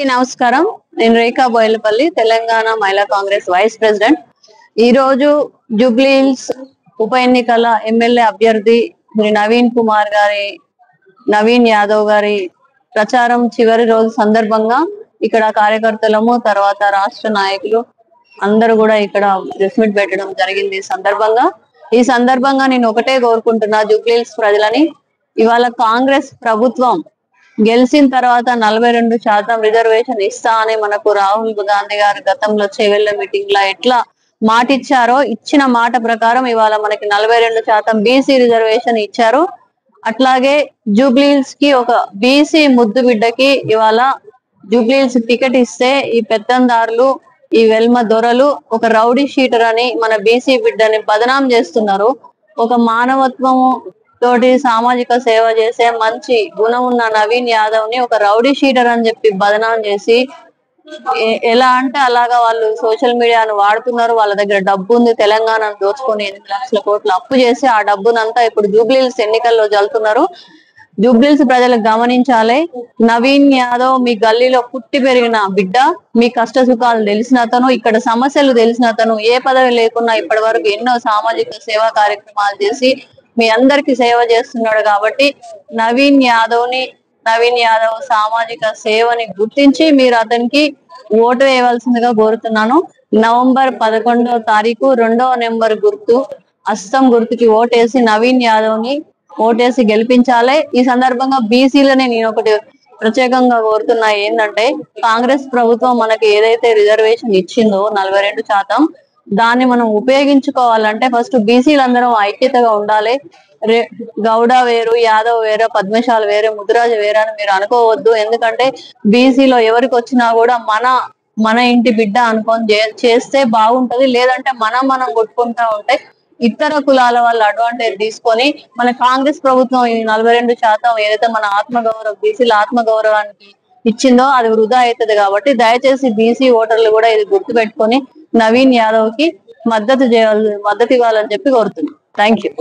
నమస్కారం. నేను రేఖా బోయలపల్లి, తెలంగాణ మహిళా కాంగ్రెస్ వైస్ ప్రెసిడెంట్. ఈ రోజు జూబ్లీ హిల్స్ ఉప ఎన్నికల ఎమ్మెల్యే అభ్యర్థి నవీన్ యాదవ్ గారి ప్రచారం చివరి రోజు సందర్భంగా ఇక్కడ కార్యకర్తలము, తర్వాత రాష్ట్ర నాయకులు అందరూ కూడా ఇక్కడ ప్రెస్ మీట్ పెట్టడం జరిగింది. ఈ సందర్భంగా నేను ఒకటే కోరుకుంటున్నా జూబ్లీ హిల్స్ ప్రజలని, ఇవాళ కాంగ్రెస్ ప్రభుత్వం గెలిచిన తర్వాత 42% రిజర్వేషన్ ఇస్తా అని మనకు రాహుల్ గాంధీ గారు గతంలో చేవెళ్ళ మీటింగ్ లో ఎట్లా మాట ఇచ్చారో, ఇచ్చిన మాట ప్రకారం ఇవాళ మనకి 42% బీసీ రిజర్వేషన్ ఇచ్చారు. అట్లాగే జూబ్లీ హిల్స్ కి ఒక బీసీ ముద్దు బిడ్డకి ఇవాళ జూబ్లీ హిల్స్ టికెట్ ఇస్తే ఈ పెత్తందారులు, ఈ వెల్మ దొరలు ఒక రౌడీ షీటర్ అని మన బీసీ బిడ్డని బదనాం చేస్తున్నారు. ఒక మానవత్వము తోటి సామాజిక సేవ చేసే మంచి గుణం ఉన్న నవీన్ యాదవ్ ని ఒక రౌడీ షీటర్ అని చెప్పి బదనాం చేసి, ఎలా అంటే అలాగా వాళ్ళు సోషల్ మీడియాను వాడుతున్నారు. వాళ్ళ దగ్గర డబ్బు ఉంది, తెలంగాణను దోచుకొని 8 లక్షల కోట్లు అప్పు చేసి ఆ డబ్బునంతా ఇప్పుడు జూబ్లీ హిల్స్ ఎన్నికల్లో జల్లుతున్నారు. జూబ్లీ హిల్స్ ప్రజలకు గమనించాలి, నవీన్ యాదవ్ మీ గల్లీలో పుట్టి పెరిగిన బిడ్డ, మీ కష్ట సుఖాలు తెలిసిన అతను, ఇక్కడ సమస్యలు తెలిసిన అతను, ఏ పదవి లేకున్నా ఇప్పటి వరకు ఎన్నో సామాజిక సేవా కార్యక్రమాలు చేసి మీ అందరికి సేవ చేస్తున్నాడు. కాబట్టి నవీన్ యాదవ్ సామాజిక సేవని గుర్తించి మీరు అతనికి ఓటు వేయవలసిందిగా కోరుతున్నాను. నవంబర్ 11వ తారీఖు 2వ నెంబర్ గుర్తు అస్తం గుర్తుకి ఓటేసి నవీన్ యాదవ్ ని ఓటేసి గెలిపించాలి. ఈ సందర్భంగా బీసీలని నేను ఒకటి ప్రత్యేకంగా కోరుతున్నా, ఏంటంటే కాంగ్రెస్ ప్రభుత్వం మనకి ఏదైతే రిజర్వేషన్ ఇచ్చిందో 42%, దాన్ని మనం ఉపయోగించుకోవాలంటే ఫస్ట్ బీసీలందరం ఐక్యతగా ఉండాలి. గౌడ వేరు, యాదవ్ వేరే, పద్మశాల వేరే, ముద్రాజ వేరే అని మీరు అనుకోవద్దు. ఎందుకంటే బీసీలో ఎవరికి వచ్చినా కూడా మన ఇంటి బిడ్డ అనుకొని చేస్తే బాగుంటది. లేదంటే మనం కొట్టుకుంటా ఉంటే ఇతర కులాల వాళ్ళు అడ్వాంటేజ్ తీసుకొని మన కాంగ్రెస్ ప్రభుత్వం ఈ 42% ఏదైతే మన బీసీల ఆత్మగౌరవానికి ఇచ్చిందో అది వృధా అవుతుంది. కాబట్టి దయచేసి బీసీ ఓటర్లు కూడా ఇది గుర్తు పెట్టుకొని నవీన్ యాదవ్ కి మద్దతు ఇవ్వాలని చెప్పి కోరుతున్నాను. Thank you.